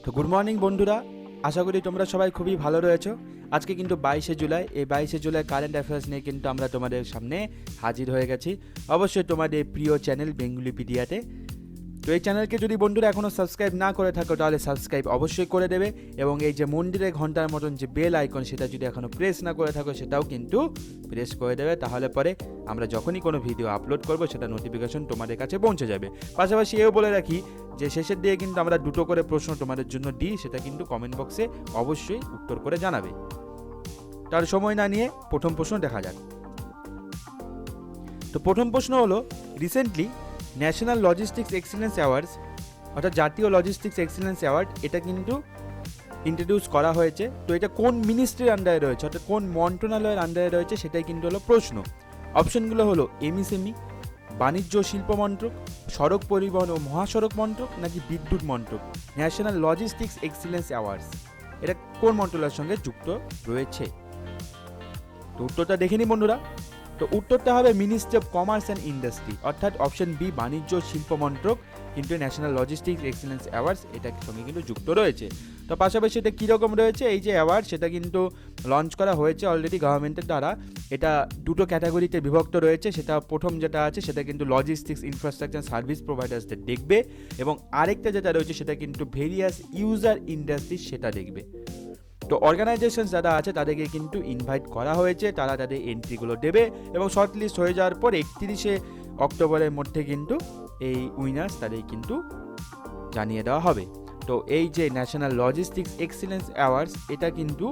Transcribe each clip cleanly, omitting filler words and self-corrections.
তো good morning বন্ধুরা, আশা করি তোমরা সবাই খুবই ভালো রয়েছো। আজকে কিন্তু 22শে জুলাই, এই 22শে জুলাই কারেন্ট অ্যাফেয়ার্স নিয়ে কিন্তু আমরা তোমাদের সামনে হাজির হয়ে গেছি, অবশ্যই তোমাদের প্রিয় চ্যানেল বেঙ্গলিপিডিয়াতে। তো এই চ্যানেলকে যদি বন্ধুরা এখনও সাবস্ক্রাইব না করে থাকো তাহলে সাবস্ক্রাইব অবশ্যই করে দেবে, এবং এই যে মন্দিরের ঘন্টার মতন যে বেল আইকন সেটা যদি এখনও প্রেস না করে থাকো সেটাও কিন্তু প্রেস করে দেবে, তাহলে পরে আমরা যখনই কোনো ভিডিও আপলোড করব সেটা নোটিফিকেশন তোমাদের কাছে পৌঁছে যাবে। পাশাপাশি এও বলে রাখি যে শেষের দিকে কিন্তু আমরা দুটো করে প্রশ্ন তোমাদের জন্য দিই, সেটা কিন্তু কমেন্ট বক্সে অবশ্যই উত্তর করে জানাবে। তার সময় না নিয়ে প্রথম প্রশ্ন দেখা যাক। তো প্রথম প্রশ্ন হলো, recently national logistics excellence awards অর্থাৎ জাতীয় লজিস্টিক্স এক্সিলেন্স অ্যাওয়ার্ড এটা কিন্তু ইন্ট্রোডিউস করা হয়েছে। তো এটা কোন মিনিস্ট্রির আন্ডারে রয়েছে অর্থাৎ কোন মন্ত্রণালয়ের আন্ডারে রয়েছে সেটাই কিন্তু হলো প্রশ্ন। অপশনগুলো হলো এমএসএমই, বাণিজ্য শিল্প মন্ত্রক, সড়ক পরিবহন ও মহাসড়ক মন্ত্রক, নাকি বিদ্যুৎ মন্ত্রক। ন্যাশনাল লজিস্টিক্স এক্সিলেন্স অ্যাওয়ার্ডস এটা কোন মন্ত্রণালয়ের সঙ্গে যুক্ত রয়েছে? তো উত্তরটা দেখে নিই বন্ধুরা। তো উত্তরটা হবে ministry of commerce and industry, অর্থাৎ অপশন বি বাণিজ্য শিল্প মন্ত্রক কিন্তু ন্যাশনাল লজিস্টিক্স এক্সিলেন্স অ্যাওয়ার্ডস এটার সঙ্গে কিন্তু যুক্ত রয়েছে। তো পাশাপাশি এটা কীরকম রয়েছে, এই যে অ্যাওয়ার্ড সেটা কিন্তু লঞ্চ করা হয়েছে অলরেডি গভর্নমেন্টের দ্বারা। এটা দুটো ক্যাটাগরিতে বিভক্ত রয়েছে, সেটা প্রথম যেটা আছে সেটা কিন্তু লজিস্টিক্স ইনফ্রাস্ট্রাকচার সার্ভিস প্রোভাইডার্সদের দেখবে, এবং আরেকটা যেটা রয়েছে সেটা কিন্তু ভেরিয়াস ইউজার ইন্ডাস্ট্রি সেটা দেখবে। তো অর্গানাইজেশন যারা আছে তাদেরকে কিন্তু ইনভাইট করা হয়েছে, তারা তাদের এন্ট্রিগুলো দেবে, এবং শর্ট লিস্ট হয়ে যাওয়ার পর 31শে অক্টোবরের মধ্যে কিন্তু এই উইনার্স তাদের কিন্তু জানিয়ে দেওয়া হবে। তো এই যে ন্যাশনাল লজিস্টিক্স এক্সিলেন্স অ্যাওয়ার্ডস এটা কিন্তু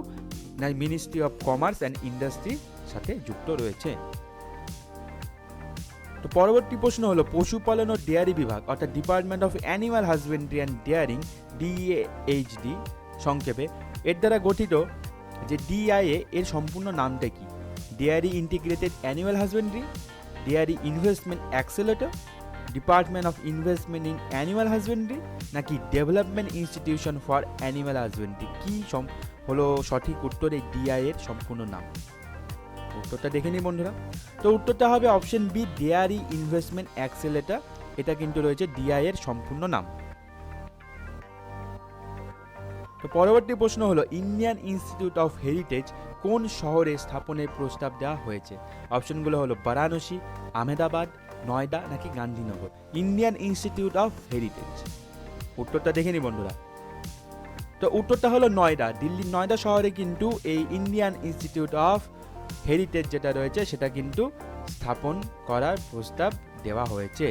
মিনিস্ট্রি অফ কমার্স অ্যান্ড ইন্ডাস্ট্রির সাথে যুক্ত রয়েছে। তো পরবর্তী প্রশ্ন হলো, পশুপালন ও ডেয়ারি বিভাগ অর্থাৎ department of animal husbandry and dairying DAHD সংক্ষেপে, এর দ্বারা গঠিত যে ডিআইএ এর সম্পূর্ণ নামটা কি? Dairy integrated animal husbandry, dairy investment accelerator, department of investment in animal husbandry, নাকি development institution for animal husbandry. কি হলো সঠিক উত্তর এই ডিআইএ এর সম্পূর্ণ নাম? উত্তরটা দেখে নিই বন্ধুরা। তো উত্তরটা হবে option B dairy investment accelerator, এটা কিন্তু রয়েছে ডিআইএ এর সম্পূর্ণ নাম। তো পরবর্তী প্রশ্ন হলো, ইন্ডিয়ান ইনস্টিটিউট অফ হেরিটেজ কোন শহরে স্থাপনের প্রস্তাব দেওয়া হয়েছে? অপশনগুলো হলো বারাণসী, আহমেদাবাদ, নয়ডা, নাকি Gandhinagar. Indian institute of heritage, উত্তরটা দেখে নি বন্ধুরা। তো উত্তরটা হলো নয়ডা, দিল্লির নয়ডা শহরে কিন্তু এই ইন্ডিয়ান ইনস্টিটিউট অফ হেরিটেজ যেটা রয়েছে সেটা কিন্তু স্থাপন করার প্রস্তাব দেওয়া হয়েছে।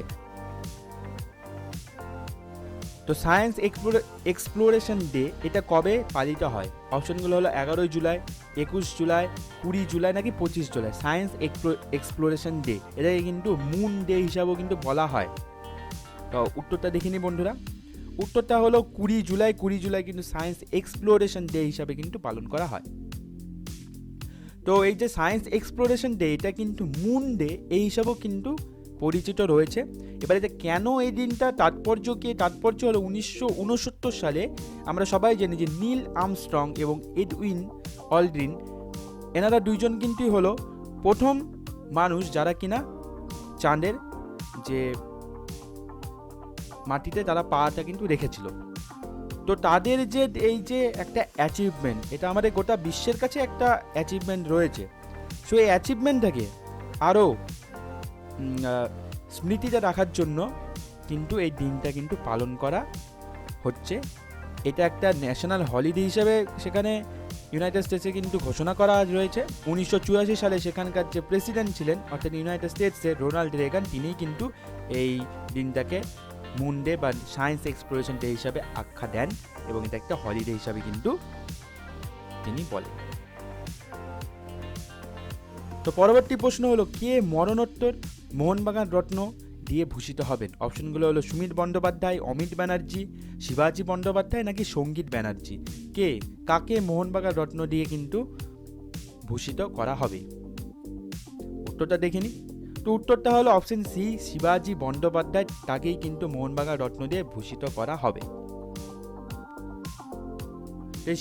তো সায়েন্স এক্সপ্লোরেশন ডে এটা কবে পালিত হয়? অপশনগুলো হলো 11 জুলাই, 21 জুলাই, 20 জুলাই, নাকি 25 জুলাই। সায়েন্স এক্সপ্লোরেশন ডে এটাকে কিন্তু মুন ডে হিসাবেও কিন্তু বলা হয়। তো উত্তরটা দেখিনি বন্ধুরা। উত্তরটা হলো 20 জুলাই। 20 জুলাই কিন্তু সায়েন্স এক্সপ্লোরেশন ডে হিসাবে কিন্তু পালন করা হয়। তো এই যে সায়েন্স এক্সপ্লোরেশন ডে এটা কিন্তু মুন ডে এই হিসাবেও কিন্তু পরিচিত রয়েছে। এবারে যে কেন এই দিনটা তাৎপর্য কি? তাৎপর্য হলো 1969 সালে আমরা সবাই জানি যে নীল আর্মস্ট্রং এবং এডউইন অলড্রিন এনারা দুইজন কিন্তু হলো প্রথম মানুষ যারা কিনা চাঁদের যে মাটিতে তারা পাটা কিন্তু রেখেছিল। তো তাদের যে এই যে একটা অ্যাচিভমেন্ট, এটা আমাদের গোটা বিশ্বের কাছে একটা অ্যাচিভমেন্ট রয়েছে। সো এই অ্যাচিভমেন্টটাকে আরও স্মৃতিতে রাখার জন্য কিন্তু এই দিনটা কিন্তু পালন করা হচ্ছে। এটা একটা ন্যাশনাল হলিডে হিসেবে সেখানে ইউনাইটেড স্টেটসে কিন্তু ঘোষণা করা রয়েছে। 1984 সালে সেখানকার যে প্রেসিডেন্ট ছিলেন অর্থাৎ ইউনাইটেড স্টেটসের রোনাল্ড রেগান, তিনিই কিন্তু এই দিনটাকে মুন ডে বা সায়েন্স এক্সপ্লোরেশন ডে হিসাবে আখ্যা দেন, এবং এটা একটা হলিডে হিসাবে কিন্তু তিনি বলেন। তো পরবর্তী প্রশ্ন হলো, কে মরণোত্তর মোহনবাগান রত্ন দিয়ে ভূষিত হবেন? অপশনগুলো হলো সুমিত বন্দ্যোপাধ্যায়, অমিত ব্যানার্জি, শিবাজী বন্দ্যোপাধ্যায়, নাকি সঙ্গীত ব্যানার্জি। কাকে মোহনবাগান রত্ন দিয়ে কিন্তু ভূষিত করা হবে? উত্তরটা দেখিনি। তো উত্তরটা হলো অপশন সি শিবাজী বন্দ্যোপাধ্যায়, তাকেই কিন্তু মোহনবাগান রত্ন দিয়ে ভূষিত করা হবে।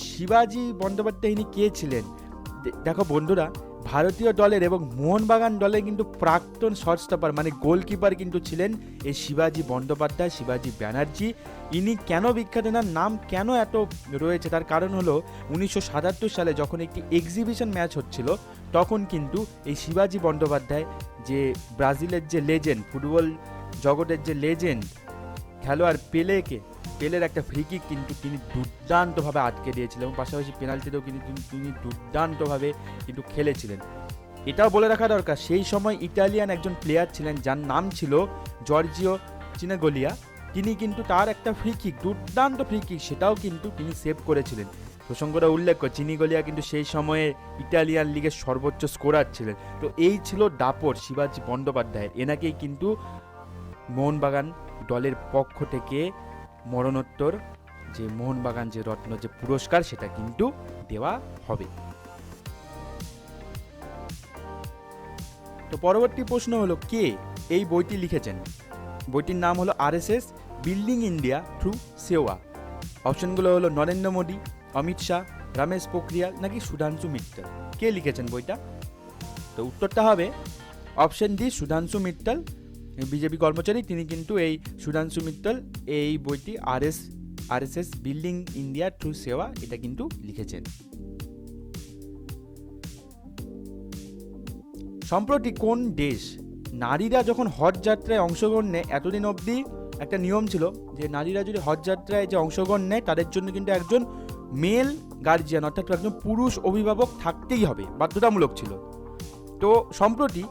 শিবাজী বন্দ্যোপাধ্যায় ইনি কে ছিলেন? দেখো বন্ধুরা, ভারতীয় দলের এবং মোহনবাগান দলের কিন্তু প্রাক্তন শর্ট স্টপার মানে গোলকিপার কিন্তু ছিলেন এই শিবাজি বন্দ্যোপাধ্যায়, শিবাজি ব্যানার্জি। ইনি কেন বিখ্যাত, না নাম কেন এত রয়েছে তার কারণ হলো 1977 সালে যখন একটি এক্সিবিশন ম্যাচ হচ্ছিল তখন কিন্তু এই শিবাজি বন্দ্যোপাধ্যায়, যে ব্রাজিলের যে লেজেন্ড, ফুটবল জগতের যে লেজেন্ড খেলোয়াড় পেলের একটা ফ্রি কিক কিন্তু তিনি দুর্দান্তভাবে আটকে দিয়েছিলেন এবং পাশাপাশি পেনাল্টিতেও কিন্তু তিনি দুর্দান্তভাবে কিন্তু খেলেছিলেন। এটাও বলে রাখা দরকার, সেই সময় ইটালিয়ান একজন প্লেয়ার ছিলেন যার নাম ছিল জর্জিও চিনাগোলিয়া। তিনি কিন্তু তার একটা ফ্রি কিক, দুর্দান্ত ফ্রি কিক, সেটাও কিন্তু তিনি সেভ করেছিলেন। প্রসঙ্গটা উল্লেখ্য, চিনিগোলিয়া কিন্তু সেই সময়ে ইটালিয়ান লিগের সর্বোচ্চ স্কোরার ছিলেন। তো এই ছিল দাপট শিবাজি বন্দ্যোপাধ্যায়ের। এনাকেই কিন্তু মোহনবাগান দলের পক্ষ থেকে মরণোত্তর যে মোহনবাগান যে রত্ন যে পুরস্কার সেটা কিন্তু দেওয়া হবে। তো পরবর্তী প্রশ্ন হলো, কে এই বইটি লিখেছেন? বইটির নাম হলো RSS বিল্ডিং ইন্ডিয়া থ্রু সেওয়া। অপশনগুলো হলো নরেন্দ্র মোদী, অমিত শাহ, রমেশ পোখরিয়াল নাকি সুধাংশু মিত্তল। কে লিখেছেন বইটা? তো উত্তরটা হবে option D, Sudhanshu Mittal, BJP কর্মচারী। তিনি কিন্তু এই সুধাংশু মিত্তল এই বইটি RSS বিল্ডিং ইন্ডিয়া থ্রু সেওয়া এটা কিন্তু লিখেছেন। সম্প্রতি কোন দেশ নারীরা যখন হজ যাত্রায় অংশগ্রহণ নেয়, এতদিন অবধি একটা নিয়ম ছিল যে নারীরা যদি হজ যাত্রায় যে অংশগ্রহণ নেয় তাদের জন্য কিন্তু একজন মেল গার্জিয়ান অর্থাৎ একজন পুরুষ অভিভাবক থাকতেই হবে, বাধ্যতামূলক ছিল। তো সম্প্রতি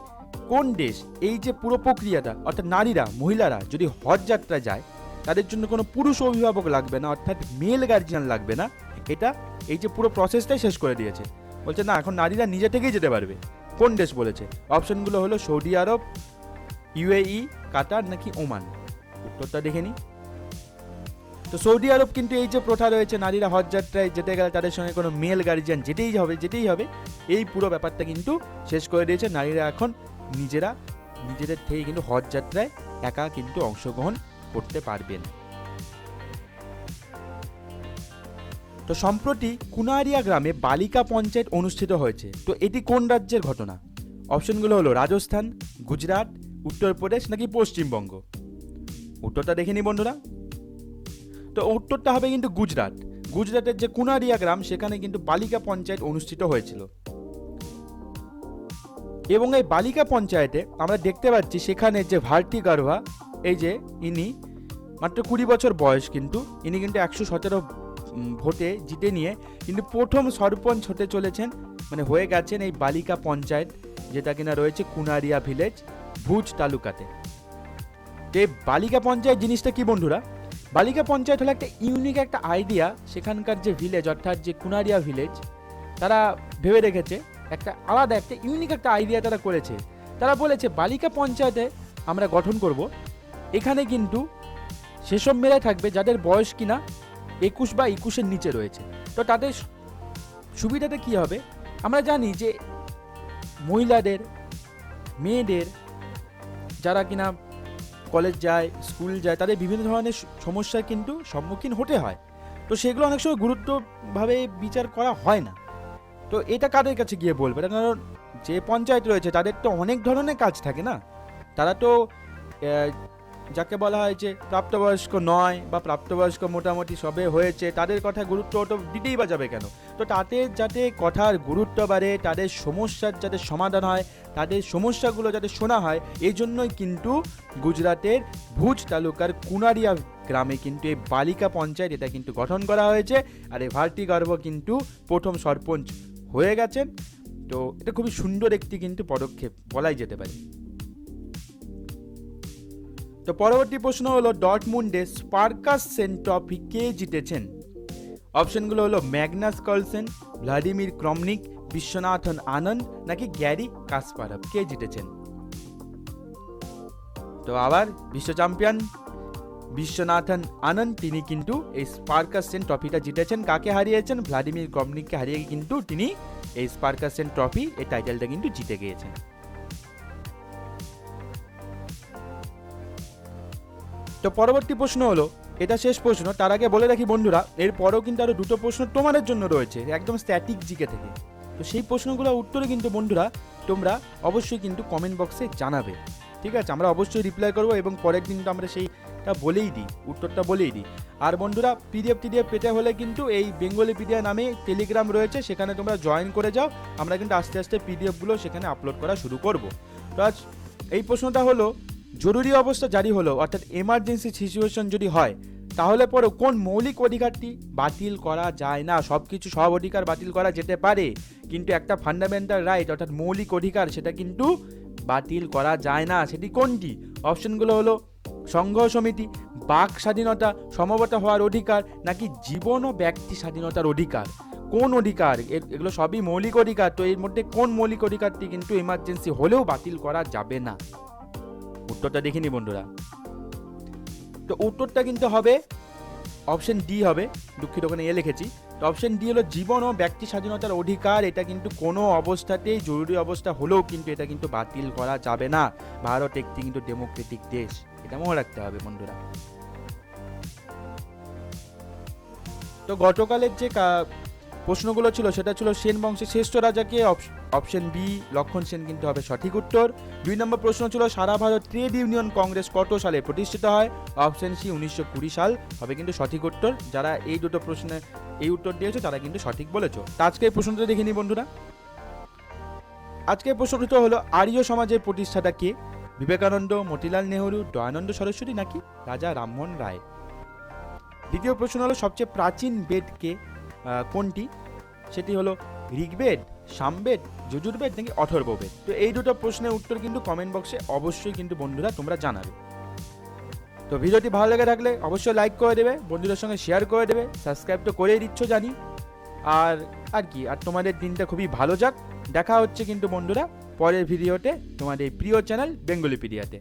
কোন দেশ এই যে পুরো প্রক্রিয়াটা, অর্থাৎ নারীরা মহিলারা যদি হজ যাত্রায় যায় তাদের জন্য কোনো পুরুষ অভিভাবক লাগবে না, অর্থাৎ মেল গার্জিয়ান লাগবে না, এটা এই যে পুরো প্রসেসটাই শেষ করে দিয়েছে। বলছে না, এখন নারীরা নিজে থেকেই যেতে পারবে। কোন দেশ বলেছে? অপশনগুলো হলো সৌদি আরব, UAE, কাতার নাকি ওমান। উত্তরটা দেখে নিই। তো সৌদি আরব কিন্তু এই যে প্রথা রয়েছে নারীরা হজ যাত্রায় যেতে গেলে তাদের সঙ্গে কোনো মেল গার্জিয়ান যেতেই হবে, এই পুরো ব্যাপারটা কিন্তু শেষ করে দিয়েছে। নারীরা এখন নিজেদের থেকে কিন্তু হজ যাত্রায় একা কিন্তু অংশগ্রহণ করতে পারবেন। তো সম্প্রতি কুনারিয়া গ্রামে বালিকা পঞ্চায়েত অনুষ্ঠিত হয়েছে। তো এটি কোন রাজ্যের ঘটনা? অপশনগুলো হলো রাজস্থান, গুজরাট, উত্তরপ্রদেশ নাকি পশ্চিমবঙ্গ। উত্তরটা দেখে নি বন্ধুরা। তো উত্তরটা হবে কিন্তু গুজরাটের যে কুনারিয়া গ্রাম সেখানে কিন্তু বালিকা পঞ্চায়েত অনুষ্ঠিত হয়েছিল। এবং এই বালিকা পঞ্চায়েতে আমরা দেখতে পাচ্ছি সেখানে যে ভারতী গারোয়া, এই যে ইনি মাত্র 20 বছর বয়স, কিন্তু ইনি কিন্তু 117 ভোটে জিতে নিয়ে কিন্তু প্রথম সরপঞ্চ হতে চলেছেন, মানে হয়ে গেছেন এই বালিকা পঞ্চায়েত, যেটা কিনা রয়েছে কুনারিয়া ভিলেজ, ভুজ তালুকাতে। এই বালিকা পঞ্চায়েত জিনিসটা কি বন্ধুরা? বালিকা পঞ্চায়েত হলো একটা ইউনিক একটা আইডিয়া। সেখানকার যে ভিলেজ অর্থাৎ যে কুনারিয়া ভিলেজ, তারা ভেবে রেখেছে একটা আলাদা একটা ইউনিক একটা আইডিয়া তারা করেছে। তারা বলেছে বালিকা পঞ্চায়েতে আমরা গঠন করব, এখানে কিন্তু সেসব মেয়েরা থাকবে যাদের বয়স কিনা 21 বা 21-এর নিচে রয়েছে। তো তাদের সুবিধাটা কি হবে? আমরা জানি যে মহিলাদের, মেয়েদের যারা কিনা কলেজ যায়, স্কুল যায়, তাদের বিভিন্ন ধরনের সমস্যার কিন্তু সম্মুখীন হতে হয়। তো সেগুলো অনেক সময় গুরুত্বভাবে বিচার করা হয় না। তো এটা কাদের কাছে গিয়ে বলবে? কারণ যে পঞ্চায়েত রয়েছে তাদের তো অনেক ধরনের কাজ থাকে না। তারা তো যাকে বলা হয় যে প্রাপ্তবয়স্ক নয় বা প্রাপ্তবয়স্ক মোটামুটি সবে হয়েছে, তাদের কথা গুরুত্ব তো দিতেই বা যাবে কেন? তো তাদের যাতে কথার গুরুত্ব বাড়ে, তাদের সমস্যার যাতে সমাধান হয়, তাদের সমস্যাগুলো যাতে শোনা হয়, এই জন্যই কিন্তু গুজরাটের ভুজ তালুকার কুনারিয়া গ্রামে কিন্তু এই বালিকা পঞ্চায়েত এটা কিন্তু গঠন করা হয়েছে। আর এই ভারতী গারোয়া কিন্তু প্রথম সরপঞ্চ হয়ে গেছেন। তো এটা খুবই সুন্দর একটি কিন্তু পদক্ষেপ বলাই যেতে পারে। তো পরবর্তী প্রশ্ন হলো, ডর্টমুন্ডে স্পার্কাসেন ট্রফি কে জিতেছেন? অপশনগুলো হলো Magnus Carlsen, Vladimir ক্রমনিক, Viswanathan Anand নাকি গ্যারি কাসপারভ। কে জিতেছেন? তো আবার বিশ্ব চ্যাম্পিয়ন বিশ্বনাথন আনন্দ তিনি কিন্তু এই স্পার্কাসেন ট্রফিটা জিতেছেন। কাকে হারিয়েছেন? ভ্লাদিমির ক্রমনিককে হারিয়ে কিন্তু তিনি এই স্পার্কাসেন ট্রফি এই টাইটেলটা কিন্তু জিতে গিয়েছেন। তো পরবর্তী প্রশ্ন হলো, এটা শেষ প্রশ্ন, তার আগে বলে রাখি বন্ধুরা এর পরেও কিন্তু আরো দুটো প্রশ্ন তোমাদের জন্য রয়েছে একদম স্ট্যাটিক জিকে থেকে। তো সেই প্রশ্নগুলোর উত্তরে কিন্তু বন্ধুরা তোমরা অবশ্যই কিন্তু কমেন্ট বক্সে জানাবে, ঠিক আছে? আমরা অবশ্যই রিপ্লাই করবো এবং পরের দিন তো আমরা সেইটা বলেই দিই, উত্তরটা বলেই দিই। আর বন্ধুরা পিডিএফ পেতে হলে কিন্তু এই বেঙ্গলিপিডিয়া নামে টেলিগ্রাম রয়েছে, সেখানে তোমরা জয়েন করে যাও। আমরা কিন্তু আস্তে আস্তে পিডিএফগুলো সেখানে আপলোড করা শুরু করব। তো আজ এই প্রশ্নটা হলো, জরুরি অবস্থা জারি হলো অর্থাৎ এমার্জেন্সি সিচুয়েশন যদি হয়, তাহলে পরে কোন মৌলিক অধিকারটি বাতিল করা যায় না? সব অধিকার বাতিল করা যেতে পারে, কিন্তু একটা ফান্ডামেন্টাল রাইট অর্থাৎ মৌলিক অধিকার সেটা কিন্তু বাতিল করা যায় না। সেটি কোনটি? অপশনগুলো হলো সংঘ সমিতি, বাক স্বাধীনতা, সমবেত হওয়ার অধিকার, নাকি জীবন ও ব্যক্তি স্বাধীনতার অধিকার। কোন অধিকার? এগুলো সবই মৌলিক অধিকার, তো এর মধ্যে কোন মৌলিক অধিকারটি কিন্তু এমার্জেন্সি হলেও বাতিল করা যাবে না? উত্তরটা দেখিনি বন্ধুরা। তো উত্তরটা কিন্তু হবে অপশন ডি হবে, দুঃখিত ওখানে লিখেছি। তো অপশন ডি হলো জীবন ও ব্যক্তি স্বাধীনতার অধিকার। এটা কিন্তু কোনো অবস্থাতেই জরুরি অবস্থা হলেও কিন্তু এটা কিন্তু বাতিল করা যাবে না। ভারত একটি কিন্তু ডেমোক্রেটিক দেশ, এটা মনে রাখতে হবে বন্ধুরা। তো গতকালের যে প্রশ্নগুলো ছিল সেটা ছিল সেন বংশের শ্রেষ্ঠ রাজাকে, অপশন বি লক্ষণ সেন কিন্তু হবে সঠিক উত্তর। 2 নম্বর প্রশ্ন ছিল সারা ভারত ট্রেড ইউনিয়ন কংগ্রেস কত সালে প্রতিষ্ঠিত হয়? অপশন সি 1920 সাল হবে কিন্তু সঠিক উত্তর। যারা এই দুটো প্রশ্নে এই উত্তর দিয়েছো তারা কিন্তু সঠিক বলেছো। তো আজকে এই প্রশ্নটা দেখে নিই বন্ধুরা। আজকের প্রশ্নটা হলো আর্য সমাজের প্রতিষ্ঠাতা কে? বিবেকানন্দ, মতিলাল নেহরু, দয়ানন্দ সরস্বতী, নাকি রাজা রামমোহন রায়? দ্বিতীয় প্রশ্ন হলো সবচেয়ে প্রাচীন বেদ কে কোনটি? সেটি হলো ঋগ্বেদ, সামবেদ, যজুর্বেদ, নাকি অথর্ববেদ? তো এই দুটো প্রশ্নের উত্তর কিন্তু কমেন্ট বক্সে অবশ্যই কিন্তু বন্ধুরা তোমরা জানাবে। তো ভিডিওটি ভালো লেগে থাকলে অবশ্যই লাইক করে দেবে, বন্ধুদের সঙ্গে শেয়ার করে দেবে, সাবস্ক্রাইব তো করেই দিচ্ছ জানি। আর তোমাদের দিনটা খুবই ভালো যাক। দেখা হচ্ছে কিন্তু বন্ধুরা পরের ভিডিওতে তোমাদের প্রিয় চ্যানেল বেঙ্গলিপিডিয়াতে।